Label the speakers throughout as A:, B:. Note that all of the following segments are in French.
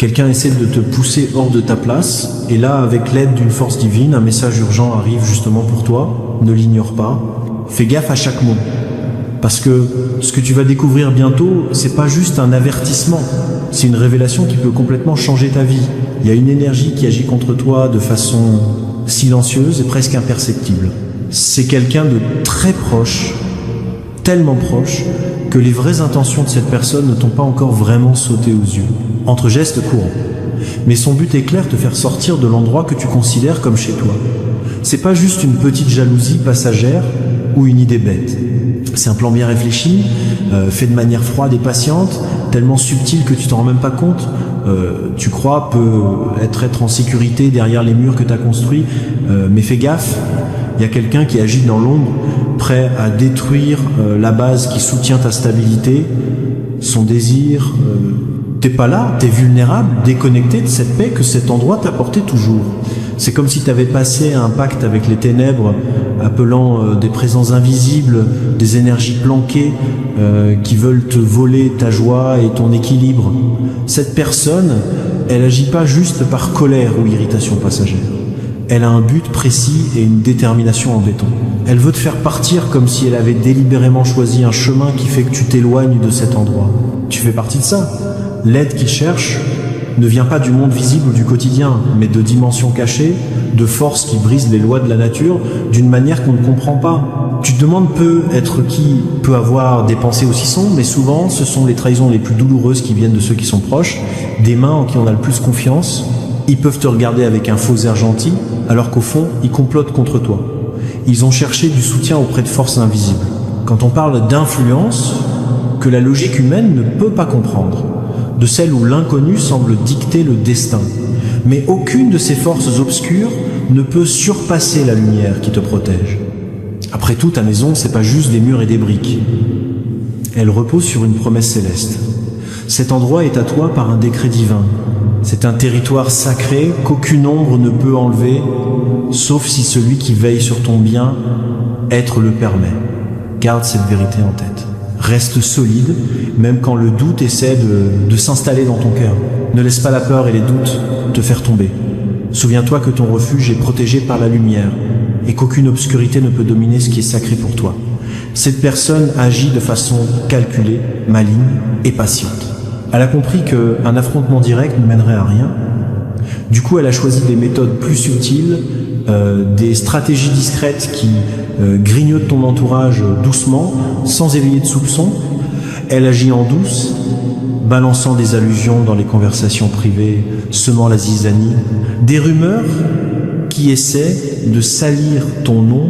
A: Quelqu'un essaie de te pousser hors de ta place, et là, avec l'aide d'une force divine, un message urgent arrive justement pour toi. Ne l'ignore pas. Fais gaffe à chaque mot. Parce que ce que tu vas découvrir bientôt, c'est pas juste un avertissement. C'est une révélation qui peut complètement changer ta vie. Il y a une énergie qui agit contre toi de façon silencieuse et presque imperceptible. C'est quelqu'un de très proche, tellement proche, que les vraies intentions de cette personne ne t'ont pas encore vraiment sauté aux yeux, entre gestes courants. Mais son but est clair, te faire sortir de l'endroit que tu considères comme chez toi. C'est pas juste une petite jalousie passagère ou une idée bête. C'est un plan bien réfléchi, fait de manière froide et patiente, tellement subtil que tu t'en rends même pas compte. Tu crois peut être en sécurité derrière les murs que tu as construits, mais fais gaffe, il y a quelqu'un qui agit dans l'ombre, prêt à détruire la base qui soutient ta stabilité, son désir. T'es pas là, t'es vulnérable, déconnecté de cette paix que cet endroit t'apportait toujours. C'est comme si t'avais passé un pacte avec les ténèbres, appelant des présences invisibles, des énergies planquées qui veulent te voler ta joie et ton équilibre. Cette personne, elle agit pas juste par colère ou irritation passagère. Elle a un but précis et une détermination en béton. Elle veut te faire partir comme si elle avait délibérément choisi un chemin qui fait que tu t'éloignes de cet endroit. Tu fais partie de ça. L'aide qu'il cherche ne vient pas du monde visible ou du quotidien, mais de dimensions cachées, de forces qui brisent les lois de la nature d'une manière qu'on ne comprend pas. Tu te demandes qui peut avoir des pensées aussi sombres, mais souvent ce sont les trahisons les plus douloureuses qui viennent de ceux qui sont proches, des mains en qui on a le plus confiance. Ils peuvent te regarder avec un faux air gentil, alors qu'au fond, ils complotent contre toi. Ils ont cherché du soutien auprès de forces invisibles. Quand on parle d'influence, que la logique humaine ne peut pas comprendre, de celle où l'inconnu semble dicter le destin. Mais aucune de ces forces obscures ne peut surpasser la lumière qui te protège. Après tout, ta maison, c'est pas juste des murs et des briques. Elle repose sur une promesse céleste. Cet endroit est à toi par un décret divin. C'est un territoire sacré qu'aucune ombre ne peut enlever, sauf si celui qui veille sur ton bien-être le permet. Garde cette vérité en tête. Reste solide, même quand le doute essaie de s'installer dans ton cœur. Ne laisse pas la peur et les doutes te faire tomber. Souviens-toi que ton refuge est protégé par la lumière et qu'aucune obscurité ne peut dominer ce qui est sacré pour toi. Cette personne agit de façon calculée, maligne et patiente. Elle a compris qu'un affrontement direct ne mènerait à rien. Du coup, elle a choisi des méthodes plus subtiles, des stratégies discrètes qui grignotent ton entourage doucement, sans éveiller de soupçons. Elle agit en douce, balançant des allusions dans les conversations privées, semant la zizanie. Des rumeurs qui essaient de salir ton nom,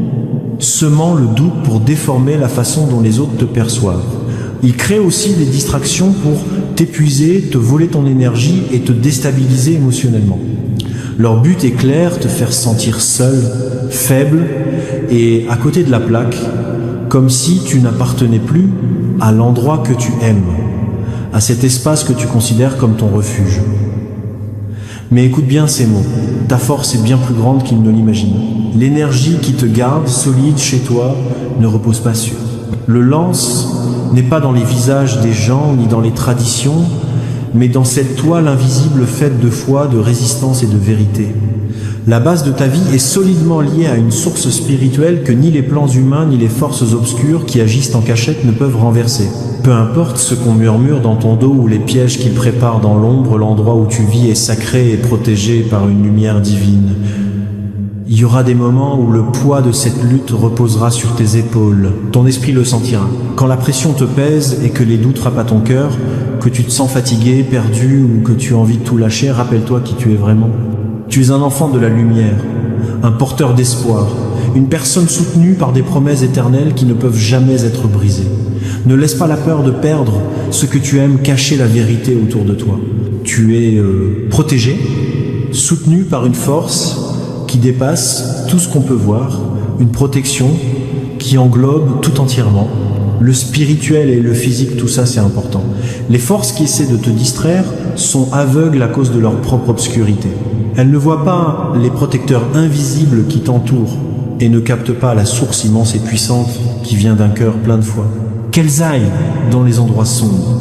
A: semant le doute pour déformer la façon dont les autres te perçoivent. Ils créent aussi des distractions pour t'épuiser, te voler ton énergie et te déstabiliser émotionnellement. Leur but est clair, te faire sentir seul, faible et à côté de la plaque, comme si tu n'appartenais plus à l'endroit que tu aimes, à cet espace que tu considères comme ton refuge. Mais écoute bien ces mots, ta force est bien plus grande qu'ils ne l'imaginent. L'énergie qui te garde solide chez toi ne repose pas sur. Le lance n'est pas dans les visages des gens ni dans les traditions, mais dans cette toile invisible faite de foi, de résistance et de vérité. La base de ta vie est solidement liée à une source spirituelle que ni les plans humains ni les forces obscures qui agissent en cachette ne peuvent renverser. Peu importe ce qu'on murmure dans ton dos ou les pièges qu'ils préparent dans l'ombre, l'endroit où tu vis est sacré et protégé par une lumière divine. Il y aura des moments où le poids de cette lutte reposera sur tes épaules. Ton esprit le sentira. Quand la pression te pèse et que les doutes frappent à ton cœur, que tu te sens fatigué, perdu ou que tu as envie de tout lâcher, rappelle-toi qui tu es vraiment. Tu es un enfant de la lumière, un porteur d'espoir, une personne soutenue par des promesses éternelles qui ne peuvent jamais être brisées. Ne laisse pas la peur de perdre ce que tu aimes cacher la vérité autour de toi. Tu es protégé, soutenu par une force qui dépasse tout ce qu'on peut voir, une protection qui englobe tout entièrement. Le spirituel et le physique, tout ça c'est important. Les forces qui essaient de te distraire sont aveugles à cause de leur propre obscurité. Elles ne voient pas les protecteurs invisibles qui t'entourent et ne captent pas la source immense et puissante qui vient d'un cœur plein de foi. Qu'elles aillent dans les endroits sombres,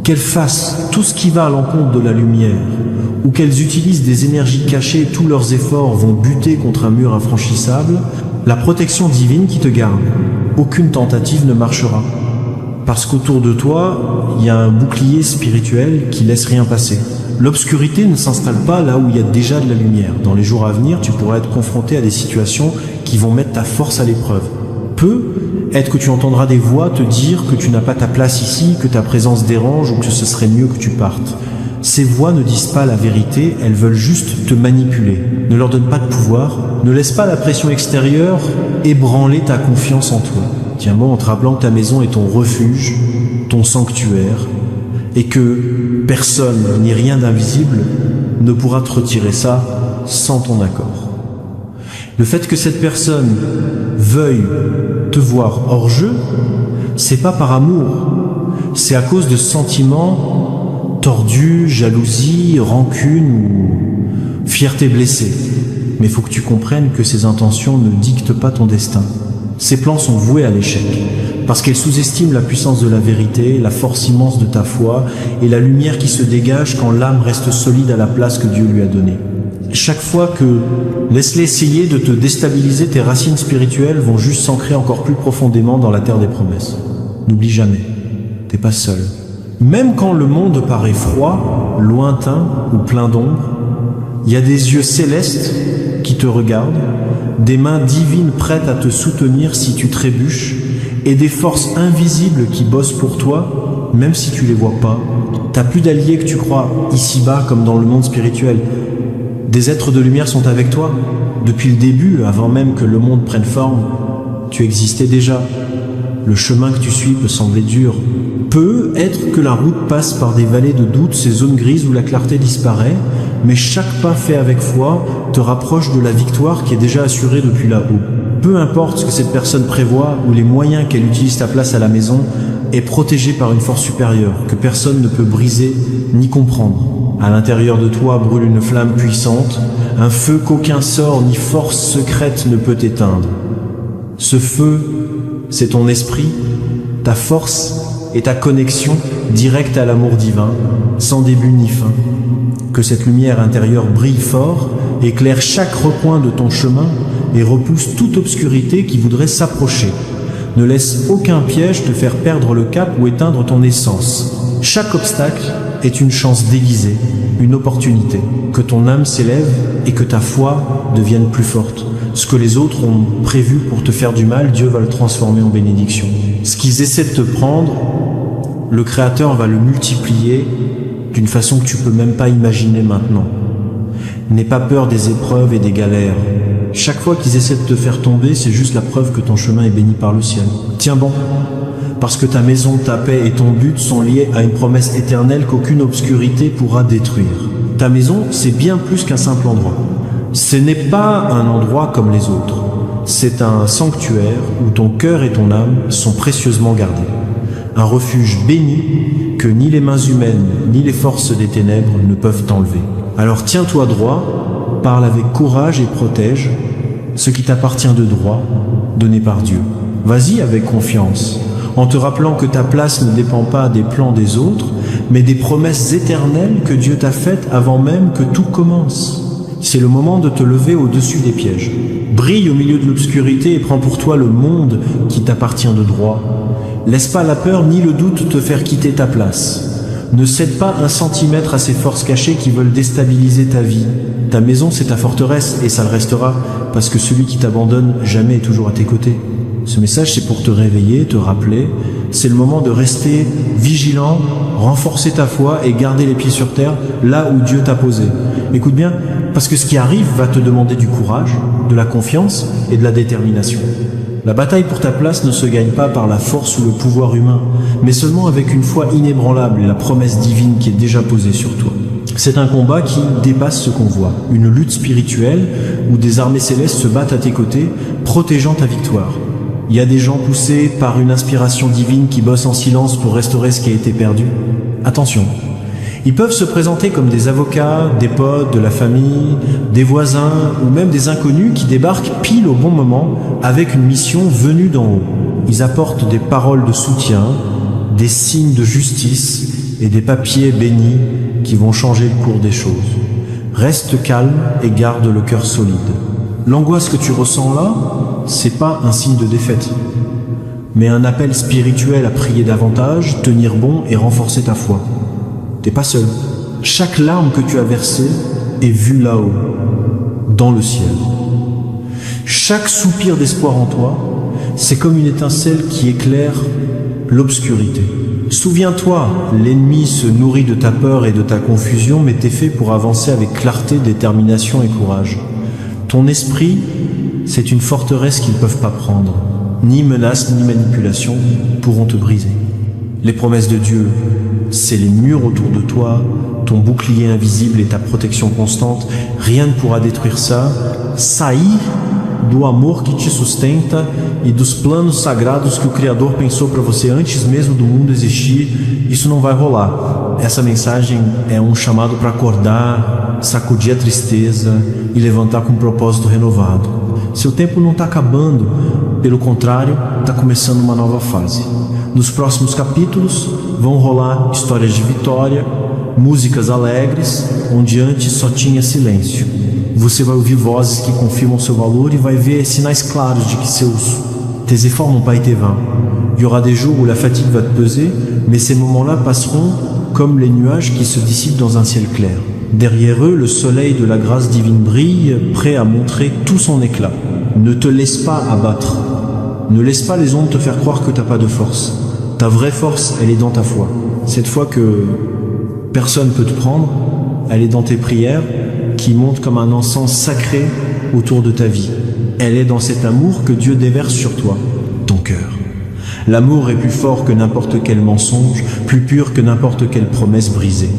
A: qu'elles fassent tout ce qui va à l'encontre de la lumière, ou qu'elles utilisent des énergies cachées et tous leurs efforts vont buter contre un mur infranchissable, la protection divine qui te garde. Aucune tentative ne marchera. Parce qu'autour de toi, il y a un bouclier spirituel qui laisse rien passer. L'obscurité ne s'installe pas là où il y a déjà de la lumière. Dans les jours à venir, tu pourras être confronté à des situations qui vont mettre ta force à l'épreuve. Peut-être que tu entendras des voix te dire que tu n'as pas ta place ici, que ta présence dérange ou que ce serait mieux que tu partes. Ces voix ne disent pas la vérité, elles veulent juste te manipuler. Ne leur donne pas de pouvoir, ne laisse pas la pression extérieure ébranler ta confiance en toi. Tiens bon en te rappelant que ta maison est ton refuge, ton sanctuaire, et que personne ni rien d'invisible ne pourra te retirer ça sans ton accord. Le fait que cette personne veuille te voir hors jeu, c'est pas par amour, c'est à cause de sentiments tordus, jalousie, rancune ou fierté blessée. Mais il faut que tu comprennes que ces intentions ne dictent pas ton destin. Ces plans sont voués à l'échec, parce qu'elles sous-estiment la puissance de la vérité, la force immense de ta foi et la lumière qui se dégage quand l'âme reste solide à la place que Dieu lui a donnée. Chaque fois que laisse-les essayer de te déstabiliser, tes racines spirituelles vont juste s'ancrer encore plus profondément dans la terre des promesses. N'oublie jamais, t'es pas seul. Même quand le monde paraît froid, lointain ou plein d'ombre, il y a des yeux célestes qui te regardent, des mains divines prêtes à te soutenir si tu trébuches, et des forces invisibles qui bossent pour toi, même si tu les vois pas. T'as plus d'alliés que tu crois ici-bas comme dans le monde spirituel. Des êtres de lumière sont avec toi. Depuis le début, avant même que le monde prenne forme, tu existais déjà. Le chemin que tu suis peut sembler dur. Peut être que la route passe par des vallées de doute, ces zones grises où la clarté disparaît, mais chaque pas fait avec foi te rapproche de la victoire qui est déjà assurée depuis là-haut. Peu importe ce que cette personne prévoit ou les moyens qu'elle utilise ta place à la maison, est protégée par une force supérieure que personne ne peut briser ni comprendre. À l'intérieur de toi brûle une flamme puissante, un feu qu'aucun sort ni force secrète ne peut éteindre. Ce feu, c'est ton esprit, ta force et ta connexion directe à l'amour divin, sans début ni fin. Que cette lumière intérieure brille fort, éclaire chaque recoin de ton chemin et repousse toute obscurité qui voudrait s'approcher. Ne laisse aucun piège te faire perdre le cap ou éteindre ton essence. Chaque obstacle est une chance déguisée, une opportunité. Que ton âme s'élève et que ta foi devienne plus forte. Ce que les autres ont prévu pour te faire du mal, Dieu va le transformer en bénédiction. Ce qu'ils essaient de te prendre, le Créateur va le multiplier d'une façon que tu peux même pas imaginer maintenant. N'aie pas peur des épreuves et des galères. Chaque fois qu'ils essaient de te faire tomber, c'est juste la preuve que ton chemin est béni par le ciel. Tiens bon, parce que ta maison, ta paix et ton but sont liés à une promesse éternelle qu'aucune obscurité pourra détruire. Ta maison, c'est bien plus qu'un simple endroit. Ce n'est pas un endroit comme les autres. C'est un sanctuaire où ton cœur et ton âme sont précieusement gardés. Un refuge béni que ni les mains humaines ni les forces des ténèbres ne peuvent t'enlever. Alors tiens-toi droit, parle avec courage et protège ce qui t'appartient de droit, donné par Dieu. Vas-y avec confiance, en te rappelant que ta place ne dépend pas des plans des autres, mais des promesses éternelles que Dieu t'a faites avant même que tout commence. C'est le moment de te lever au-dessus des pièges. Brille au milieu de l'obscurité et prends pour toi le monde qui t'appartient de droit. Laisse pas la peur ni le doute te faire quitter ta place. Ne cède pas un centimètre à ces forces cachées qui veulent déstabiliser ta vie. Ta maison, c'est ta forteresse et ça le restera, parce que celui qui t'abandonne jamais est toujours à tes côtés. Ce message, c'est pour te réveiller, te rappeler. C'est le moment de rester vigilant, renforcer ta foi et garder les pieds sur terre, là où Dieu t'a posé. Écoute bien, parce que ce qui arrive va te demander du courage, de la confiance et de la détermination. La bataille pour ta place ne se gagne pas par la force ou le pouvoir humain, mais seulement avec une foi inébranlable et la promesse divine qui est déjà posée sur toi. C'est un combat qui dépasse ce qu'on voit, une lutte spirituelle où des armées célestes se battent à tes côtés, protégeant ta victoire. Il y a des gens poussés par une inspiration divine qui bossent en silence pour restaurer ce qui a été perdu. Attention, ils peuvent se présenter comme des avocats, des potes, de la famille, des voisins ou même des inconnus qui débarquent pile au bon moment avec une mission venue d'en haut. Ils apportent des paroles de soutien, des signes de justice et des papiers bénis qui vont changer le cours des choses. Reste calme et garde le cœur solide. L'angoisse que tu ressens là, c'est pas un signe de défaite, mais un appel spirituel à prier davantage, tenir bon et renforcer ta foi. T'es pas seul. Chaque larme que tu as versée est vue là-haut, dans le ciel. Chaque soupir d'espoir en toi, c'est comme une étincelle qui éclaire l'obscurité. Souviens-toi, l'ennemi se nourrit de ta peur et de ta confusion, mais t'es fait pour avancer avec clarté, détermination et courage. Ton esprit, c'est une forteresse qu'ils ne peuvent pas prendre. Ni menace, ni manipulation pourront te briser. Les promesses de Dieu, c'est les murs autour de toi, ton bouclier invisible et ta protection constante. Rien ne pourra détruire ça. Sair do amor que te sustenta e dos planos sagrados que o Criador pensou para você antes mesmo do mundo existir, isso não vai rolar. Essa mensagem é um chamado para acordar, sacudir a tristeza e levantar com um propósito renovado. Seu tempo não está acabando, pelo contrário, está começando uma nova fase. Nos próximos capítulos vão rolar histórias de vitória, músicas alegres, onde antes só tinha silêncio. Você vai ouvir vozes qui confirmam seu valor e vai ver sinais claros de que tes efforts n'ont pas été vains. Il y aura des jours où la fatigue va te peser, mais ces moments-là passeront comme les nuages qui se dissipent dans un ciel clair. Derrière eux, le soleil de la grâce divine brille, prêt à montrer tout son éclat. Ne te laisse pas abattre. Ne laisse pas les ondes te faire croire que t'as pas de force. Ta vraie force, elle est dans ta foi. Cette foi que personne peut te prendre, elle est dans tes prières, qui monte comme un encens sacré autour de ta vie. Elle est dans cet amour que Dieu déverse sur toi, ton cœur. L'amour est plus fort que n'importe quel mensonge, plus pur que n'importe quelle promesse brisée.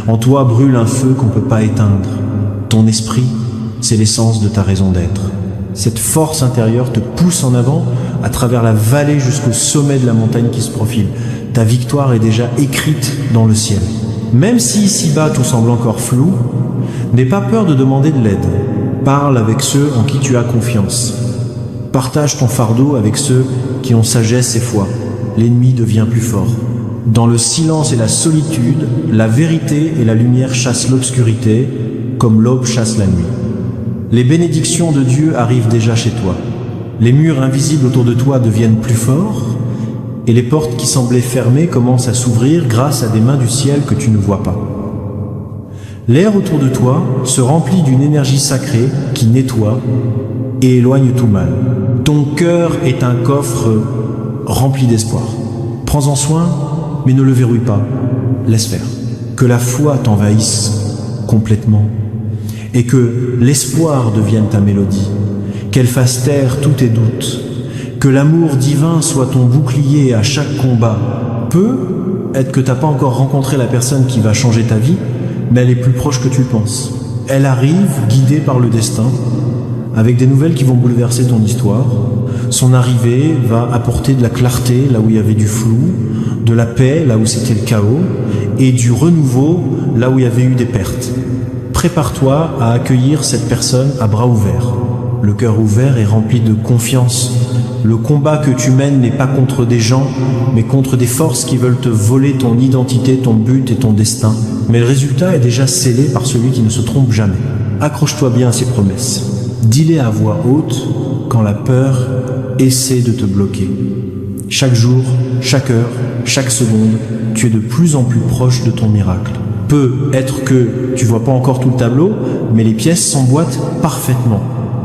A: En toi brûle un feu qu'on ne peut pas éteindre. Ton esprit, c'est l'essence de ta raison d'être. Cette force intérieure te pousse en avant à travers la vallée jusqu'au sommet de la montagne qui se profile. Ta victoire est déjà écrite dans le ciel. Même si ici-bas tout semble encore flou, n'aie pas peur de demander de l'aide. Parle avec ceux en qui tu as confiance. Partage ton fardeau avec ceux qui ont sagesse et foi. L'ennemi devient plus fort. Dans le silence et la solitude, la vérité et la lumière chassent l'obscurité, comme l'aube chasse la nuit. Les bénédictions de Dieu arrivent déjà chez toi. Les murs invisibles autour de toi deviennent plus forts, et les portes qui semblaient fermées commencent à s'ouvrir grâce à des mains du ciel que tu ne vois pas. L'air autour de toi se remplit d'une énergie sacrée qui nettoie et éloigne tout mal. Ton cœur est un coffre rempli d'espoir. Prends-en soin, mais ne le verrouille pas. Laisse faire. Que la foi t'envahisse complètement et que l'espoir devienne ta mélodie. Qu'elle fasse taire tous tes doutes. Que l'amour divin soit ton bouclier à chaque combat. Peut être que tu n'as pas encore rencontré la personne qui va changer ta vie, mais elle est plus proche que tu le penses. Elle arrive, guidée par le destin, avec des nouvelles qui vont bouleverser ton histoire. Son arrivée va apporter de la clarté là où il y avait du flou, de la paix là où c'était le chaos, et du renouveau là où il y avait eu des pertes. Prépare-toi à accueillir cette personne à bras ouverts. Le cœur ouvert est rempli de confiance. Le combat que tu mènes n'est pas contre des gens, mais contre des forces qui veulent te voler ton identité, ton but et ton destin. Mais le résultat est déjà scellé par celui qui ne se trompe jamais. Accroche-toi bien à ses promesses. Dis-les à voix haute quand la peur essaie de te bloquer. Chaque jour, chaque heure, chaque seconde, tu es de plus en plus proche de ton miracle. Peut être que tu vois pas encore tout le tableau, mais les pièces s'emboîtent parfaitement.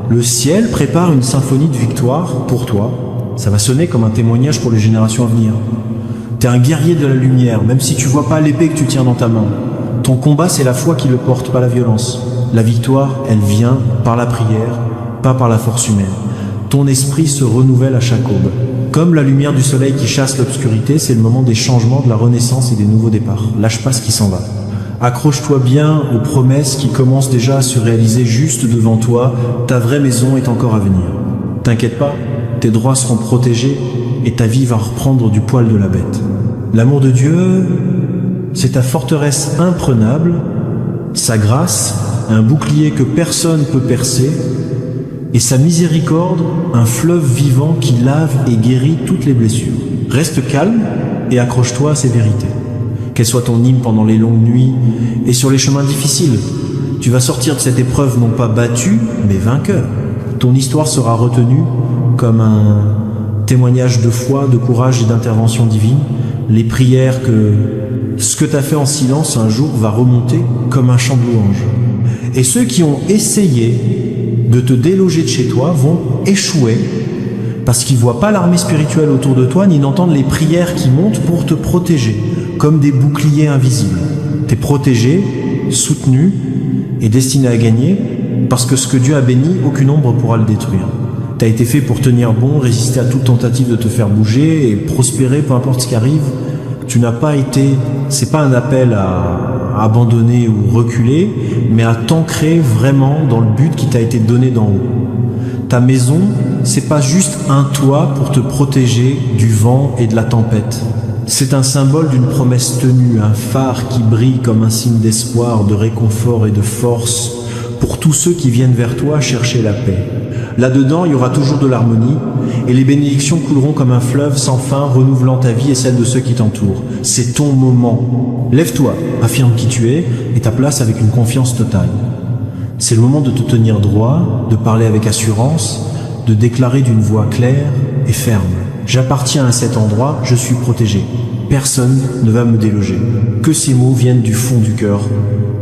A: Le ciel prépare une symphonie de victoire pour toi. Ça va sonner comme un témoignage pour les générations à venir. T'es un guerrier de la lumière, même si tu vois pas l'épée que tu tiens dans ta main. Ton combat, c'est la foi qui le porte, pas la violence. La victoire, elle vient par la prière, pas par la force humaine. Ton esprit se renouvelle à chaque aube. Comme la lumière du soleil qui chasse l'obscurité, c'est le moment des changements, de la renaissance et des nouveaux départs. Lâche pas ce qui s'en va. Accroche-toi bien aux promesses qui commencent déjà à se réaliser juste devant toi. Ta vraie maison est encore à venir. T'inquiète pas, tes droits seront protégés et ta vie va reprendre du poil de la bête. L'amour de Dieu, c'est ta forteresse imprenable, sa grâce, un bouclier que personne ne peut percer, et sa miséricorde, un fleuve vivant qui lave et guérit toutes les blessures. Reste calme et accroche-toi à ces vérités. Qu'elles soient ton hymne pendant les longues nuits et sur les chemins difficiles. Tu vas sortir de cette épreuve non pas battu, mais vainqueur. Ton histoire sera retenue comme un témoignage de foi, de courage et d'intervention divine. Les prières ce que tu as fait en silence un jour va remonter comme un chant de louange. Et ceux qui ont essayé de te déloger de chez toi vont échouer parce qu'ils ne voient pas l'armée spirituelle autour de toi ni n'entendent les prières qui montent pour te protéger, comme des boucliers invisibles. Tu es protégé, soutenu et destiné à gagner parce que ce que Dieu a béni, aucune ombre pourra le détruire. Tu as été fait pour tenir bon, résister à toute tentative de te faire bouger et prospérer peu importe ce qui arrive. Tu n'as pas été, c'est pas un appel à abandonner ou reculer, mais à t'ancrer vraiment dans le but qui t'a été donné d'en haut. Ta maison, c'est pas juste un toit pour te protéger du vent et de la tempête. C'est un symbole d'une promesse tenue, un phare qui brille comme un signe d'espoir, de réconfort et de force pour tous ceux qui viennent vers toi chercher la paix. Là-dedans, il y aura toujours de l'harmonie et les bénédictions couleront comme un fleuve sans fin, renouvelant ta vie et celle de ceux qui t'entourent. C'est ton moment. Lève-toi, affirme qui tu es et ta place avec une confiance totale. C'est le moment de te tenir droit, de parler avec assurance, de déclarer d'une voix claire et ferme. J'appartiens à cet endroit, je suis protégé. Personne ne va me déloger. Que ces mots viennent du fond du cœur,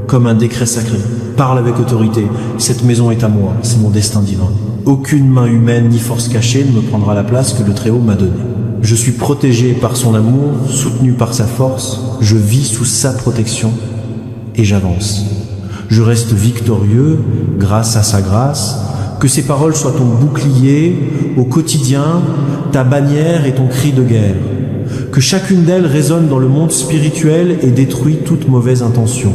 A: comme un décret sacré. Parle avec autorité. Cette maison est à moi, c'est mon destin divin. Aucune main humaine ni force cachée ne me prendra la place que le Très-Haut m'a donnée. Je suis protégé par son amour, soutenu par sa force. Je vis sous sa protection et j'avance. Je reste victorieux grâce à sa grâce. Que ces paroles soient ton bouclier au quotidien, ta bannière et ton cri de guerre. Que chacune d'elles résonne dans le monde spirituel et détruit toute mauvaise intention.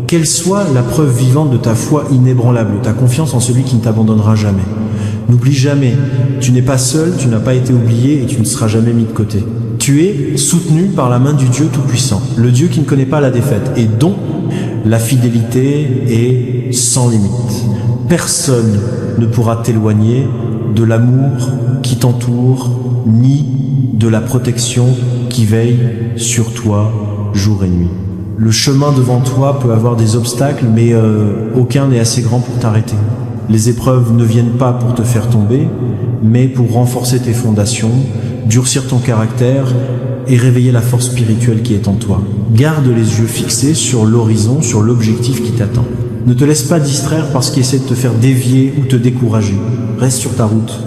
A: Qu'elle soit la preuve vivante de ta foi inébranlable, ta confiance en celui qui ne t'abandonnera jamais. N'oublie jamais, tu n'es pas seul, tu n'as pas été oublié et tu ne seras jamais mis de côté. Tu es soutenu par la main du Dieu Tout-Puissant, le Dieu qui ne connaît pas la défaite et dont la fidélité est sans limite. Personne ne pourra t'éloigner de l'amour qui t'entoure, ni de la protection qui veille sur toi jour et nuit. Le chemin devant toi peut avoir des obstacles, mais aucun n'est assez grand pour t'arrêter. Les épreuves ne viennent pas pour te faire tomber, mais pour renforcer tes fondations, durcir ton caractère et réveiller la force spirituelle qui est en toi. Garde les yeux fixés sur l'horizon, sur l'objectif qui t'attend. Ne te laisse pas distraire par ce qui essaie de te faire dévier ou te décourager. Reste sur ta route.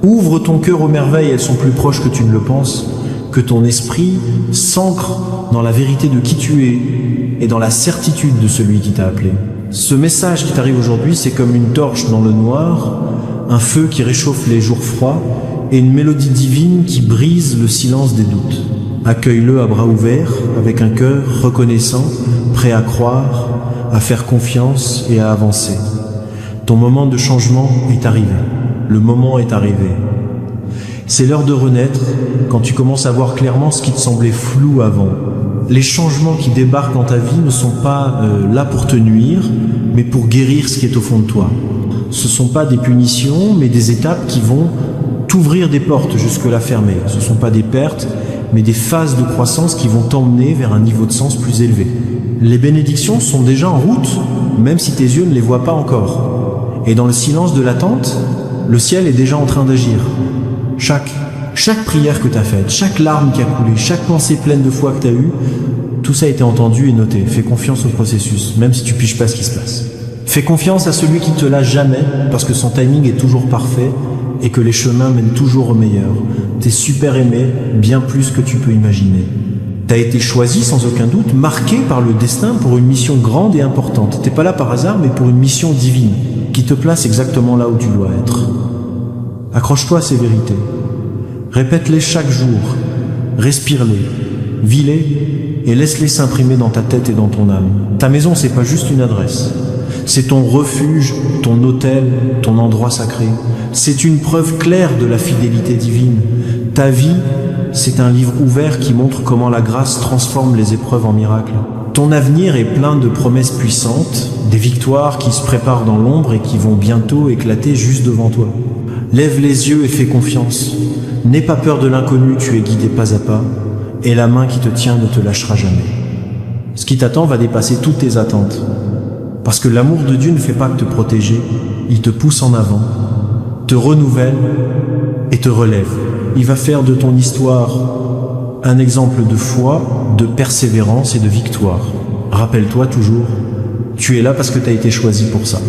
A: Ouvre ton cœur aux merveilles, elles sont plus proches que tu ne le penses. Que ton esprit s'ancre dans la vérité de qui tu es et dans la certitude de celui qui t'a appelé. Ce message qui t'arrive aujourd'hui, c'est comme une torche dans le noir, un feu qui réchauffe les jours froids et une mélodie divine qui brise le silence des doutes. Accueille-le à bras ouverts, avec un cœur reconnaissant, prêt à croire, à faire confiance et à avancer. Ton moment de changement est arrivé. Le moment est arrivé. C'est l'heure de renaître quand tu commences à voir clairement ce qui te semblait flou avant. Les changements qui débarquent dans ta vie ne sont pas là pour te nuire, mais pour guérir ce qui est au fond de toi. Ce ne sont pas des punitions, mais des étapes qui vont t'ouvrir des portes jusque-là fermées. Ce ne sont pas des pertes, mais des phases de croissance qui vont t'emmener vers un niveau de sens plus élevé. Les bénédictions sont déjà en route, même si tes yeux ne les voient pas encore. Et dans le silence de l'attente, le ciel est déjà en train d'agir. Chaque prière que tu as faite, chaque larme qui a coulé, chaque pensée pleine de foi que tu as eue, tout ça a été entendu et noté. Fais confiance au processus, même si tu piges pas ce qui se passe. Fais confiance à celui qui ne te lâche jamais, parce que son timing est toujours parfait et que les chemins mènent toujours au meilleur. T'es super aimé, bien plus que tu peux imaginer. T'as été choisi sans aucun doute, marqué par le destin pour une mission grande et importante. T'es pas là par hasard, mais pour une mission divine, qui te place exactement là où tu dois être. Accroche-toi à ces vérités. Répète-les chaque jour. Respire-les. Vis-les et laisse-les s'imprimer dans ta tête et dans ton âme. Ta maison, c'est pas juste une adresse. C'est ton refuge, ton autel, ton endroit sacré. C'est une preuve claire de la fidélité divine. Ta vie, c'est un livre ouvert qui montre comment la grâce transforme les épreuves en miracles. Ton avenir est plein de promesses puissantes, des victoires qui se préparent dans l'ombre et qui vont bientôt éclater juste devant toi. Lève les yeux et fais confiance. N'aie pas peur de l'inconnu, tu es guidé pas à pas, et la main qui te tient ne te lâchera jamais. Ce qui t'attend va dépasser toutes tes attentes. Parce que l'amour de Dieu ne fait pas que te protéger, il te pousse en avant, te renouvelle et te relève. Il va faire de ton histoire un exemple de foi, de persévérance et de victoire. Rappelle-toi toujours, tu es là parce que tu as été choisi pour ça.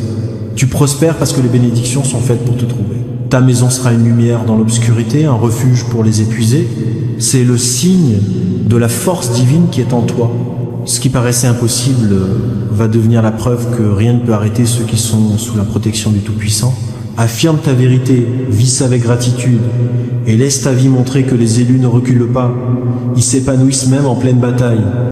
A: Tu prospères parce que les bénédictions sont faites pour te trouver. Ta maison sera une lumière dans l'obscurité, un refuge pour les épuisés. C'est le signe de la force divine qui est en toi. Ce qui paraissait impossible va devenir la preuve que rien ne peut arrêter ceux qui sont sous la protection du Tout-Puissant. Affirme ta vérité, vis avec gratitude, et laisse ta vie montrer que les élus ne reculent pas. Ils s'épanouissent même en pleine bataille.